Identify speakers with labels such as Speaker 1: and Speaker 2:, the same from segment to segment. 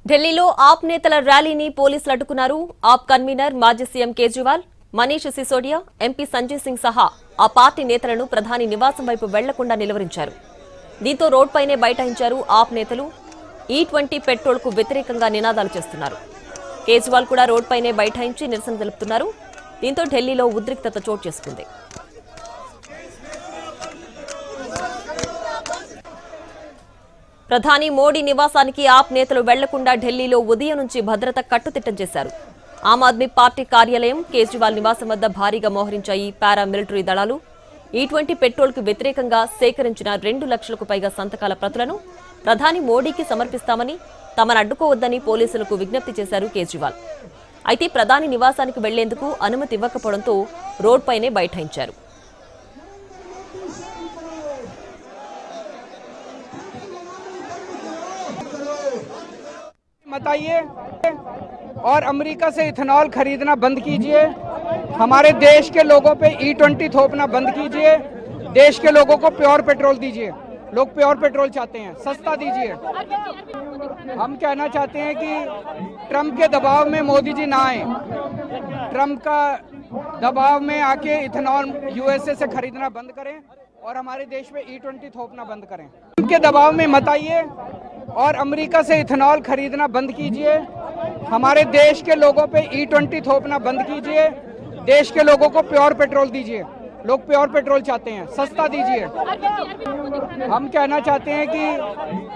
Speaker 1: ఢిల్లీలో ఆప్ నేతల ర్యాలీని పోలీసులు అడ్డుకున్నారు. ఆప్ కన్వీనర్ మాజీ సీఎం కేజ్రీవాల్, మనీష్ సిసోడియా, ఎంపీ సంజయ్ సింగ్ సహా ఆ పార్టీ నేతలను ప్రధాని నివాసం వైపు వెళ్లకుండా నిలువరించారు. దీంతో రోడ్డుపైనే బైఠాయించారు ఆప్ నేతలు. E20 పెట్రోల్కు వ్యతిరేకంగా నినాదాలు చేస్తున్నారు. కేజ్రీవాల్ కూడా రోడ్డుపైనే బైఠాయించి నిరసన తెలుపుతున్నారు. దీంతో ఢిల్లీలో ఉద్రిక్తత చోటు చేసుకుంది. ప్రధాని మోడీ నివాసానికి ఆప్ నేతలు వెళ్లకుండా ఢిల్లీలో ఉదయం నుంచి భద్రత కట్టుదిట్టం చేశారు. ఆమ్ ఆద్మీ పార్టీ కార్యాలయం, కేజ్రీవాల్ నివాసం వద్ద భారీగా మోహరించాయి పారామిలిటరీ దళాలు. E20 పెట్రోల్కు వ్యతిరేకంగా సేకరించిన 2 లక్షలకు పైగా సంతకాల ప్రతులను ప్రధాని మోడీకి సమర్పిస్తామని, తమను అడ్డుకోవద్దని పోలీసులకు విజ్ఞప్తి చేశారు కేజ్రీవాల్. అయితే ప్రధాని నివాసానికి వెళ్లేందుకు అనుమతి ఇవ్వకపోవడంతో రోడ్డుపైనే బైఠాయించారు.
Speaker 2: बताइए और अमेरिका से इथेनॉल खरीदना बंद कीजिए। हमारे देश के लोगों पे E20 थोपना बंद कीजिए। देश के लोगों को प्योर पेट्रोल दीजिए। लोग प्योर पेट्रोल चाहते हैं, सस्ता दीजिए। हम कहना चाहते हैं कि ट्रंप के दबाव में मोदी जी ना आए। ट्रंप का दबाव में आके इथेनॉल USA से खरीदना बंद करें और हमारे देश में E20 थोपना बंद करें। ट्रंप के दबाव में मत आइए और अमेरिका से इथेनॉल खरीदना बंद कीजिए। हमारे देश के लोगों पे E20 थोपना बंद कीजिए। देश के लोगों को प्योर पेट्रोल दीजिए। लोग प्योर पेट्रोल चाहते हैं, सस्ता दीजिए। हम कहना चाहते हैं कि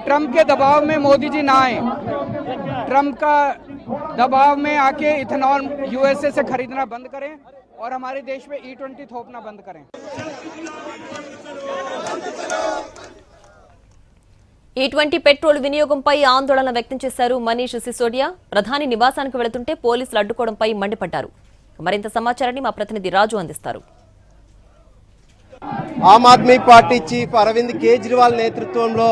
Speaker 2: ट्रंप के दबाव में मोदी जी ना आए। ट्रंप का दबाव में आके इथेनॉल USA से खरीदना बंद करें और हमारे देश में E20 थोपना बंद करें।
Speaker 1: E20 పెట్రోల్ వినియోగంపై ఆందోళన వ్యక్తం చేశారు మనీష్ సిసోడియా. ప్రధాని నివాసానికి వెళుతుంటే పోలీసులు అడ్డుకోవడంపై మండిపడ్డారు. మరింత సమాచారాన్ని మా ప్రతినిధి రాజు అందిస్తారు.
Speaker 3: ఆమ్ ఆద్మీ పార్టీ చీఫ్ అరవింద్ కేజ్రీవాల్ నేతృత్వంలో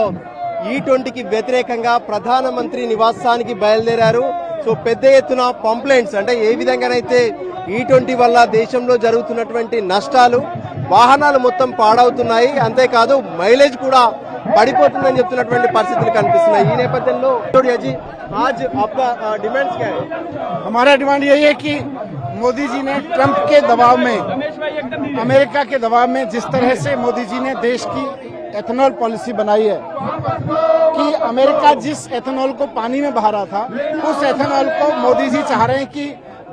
Speaker 3: E20కి వ్యతిరేకంగా ప్రధానమంత్రి నివాసానికి బయలుదేరారు. సో పెద్ద ఎత్తున కంప్లైంట్స్, అంటే ఏ విధంగానైతే E20 వల్ల దేశంలో జరుగుతున్నటువంటి నష్టాలు, వాహనాలు మొత్తం పాడవుతున్నాయి, అంతేకాదు మైలేజ్ కూడా పడిపోతుందని చెప్తున్నటువంటి పరిస్థితులు కనిపిస్తున్నాయి. ఈ నేపథ్యంలో आज आपका डिमांड्स क्या है?
Speaker 4: हमारा डिमांड यही है कि मोदी जी ने ट्रंप के दबाव में, अमेरिका के दबाव में, जिस तरह से मोदी जी ने देश की एथेनॉल पॉलिसी बनाई है कि अमेरिका जिस एथेनॉल को पानी में बहा रहा था, उस एथेनॉल को मोदी जी चाह रहे हैं कि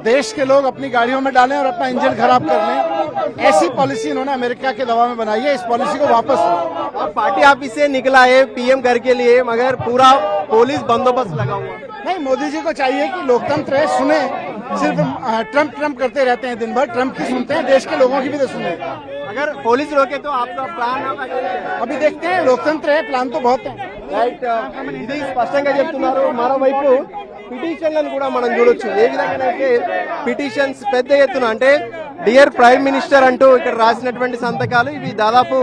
Speaker 4: देश के लोग अपनी गाड़ियों में डालें और अपना इंजन खराब कर लें। ऐसी पॉलिसी इन्होंने अमेरिका के दबाव में बनाई है। इस पॉलिसी को वापस लो।
Speaker 3: और पार्टी ऑफिस से निकला है PM घर के लिए, मगर पूरा पुलिस बंदोबस्त लगा हुआ।
Speaker 4: नहीं, मोदी जी को चाहिए कि लोकतंत्र है, सुने। सिर्फ ट्रंप करते रहते हैं दिन भर, ट्रंप की सुनते हैं, देश के लोगों की भी तो सुने।
Speaker 3: अगर पुलिस रोके तो आपका प्लान
Speaker 4: अभी देखते हैं, लोकतंत्र है, प्लान तो बहुत है।
Speaker 3: రైట్, ఇది స్పష్టంగా చెప్తున్నారు. మరోవైపు పిటిషన్లను కూడా మనం చూడొచ్చు. ఏ విధంగానైతే పిటిషన్స్ పెద్ద ఎత్తున, అంటే డియర్ ప్రైమ్ మినిస్టర్ అంటూ ఇక్కడ రాసినటువంటి సంతకాలు, ఇవి దాదాపు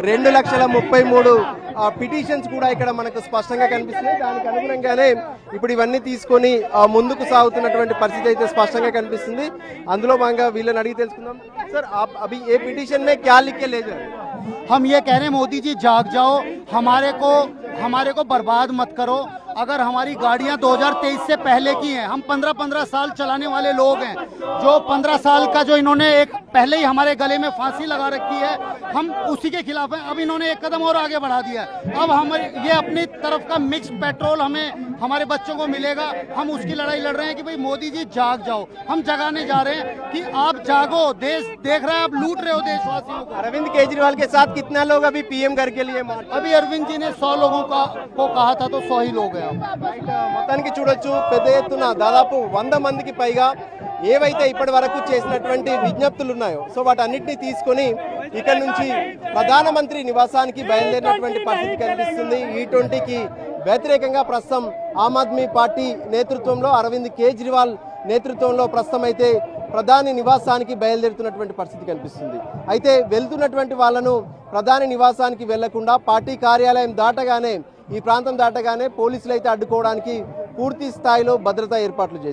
Speaker 3: 2,33,000 పిటిషన్స్ కూడా ఇక్కడ మనకు స్పష్టంగా కనిపిస్తున్నాయి. దానికి అనుగుణంగానే ఇప్పుడు ఇవన్నీ తీసుకొని ముందుకు సాగుతున్నటువంటి పరిస్థితి అయితే స్పష్టంగా కనిపిస్తుంది. అందులో భాగంగా వీళ్ళని అడిగి తెలుసుకుందాం. సార్, అభి ఏ పిటిషన్ మే క్యా లిఖ్ కే లే जा रहे?
Speaker 5: हम ये कह रहे हैं मोदी जी जाग जाओ, हमारे को बर्बाद मत करो। अगर हमारी गाड़ियां 2023 से पहले की हैं, हम 15-15 साल चलाने वाले लोग हैं, जो 15 साल का जो इन्होंने एक पहले ही हमारे गले में फांसी लगा रखी है, हम उसी के खिलाफ हैं। अब इन्होंने एक कदम और आगे बढ़ा दिया है। अब हम ये अपनी तरफ का मिक्स पेट्रोल हमें हमारे बच्चों को मिलेगा। हम उसकी लड़ाई लड़ रहे हैं कि भाई मोदी जी जाग जाओ। हम जगाने जा रहे हैं कि आप जागो, देश देख रहा है, आप लूट रहे हो देशवासियों को।
Speaker 3: अरविंद केजरीवाल के साथ कितना लोग अभी PM घर के लिए मार्च?
Speaker 5: अभी अरविंद जी ने 100 लोगों को कहा था, तो 100 ही लोग हैं।
Speaker 3: మొత్తానికి చూడొచ్చు, పెద్ద ఎత్తున దాదాపు 100 మందికి పైగా ఏవైతే ఇప్పటి వరకు చేసినటువంటి విజ్ఞప్తులు ఉన్నాయో, సో వాటన్నిటిని తీసుకొని ఇక్కడ నుంచి ప్రధానమంత్రి నివాసానికి బయలుదేరినటువంటి పరిస్థితి కనిపిస్తుంది. E20కి వ్యతిరేకంగా ప్రస్తుతం ఆమ్ ఆద్మీ పార్టీ నేతృత్వంలో, అరవింద్ కేజ్రీవాల్ నేతృత్వంలో ప్రస్తుతం అయితే ప్రధాని నివాసానికి బయలుదేరుతున్నటువంటి పరిస్థితి కనిపిస్తుంది. అయితే వెళ్తున్నటువంటి వాళ్ళను ప్రధాని నివాసానికి వెళ్లకుండా పార్టీ కార్యాలయం దాటగానే, ఈ ప్రాంతం దాటగానే పోలీసులు అయితే అడ్డుకోవడానికి పూర్తి స్థాయిలో భద్రతా ఏర్పాట్లు చేశారు.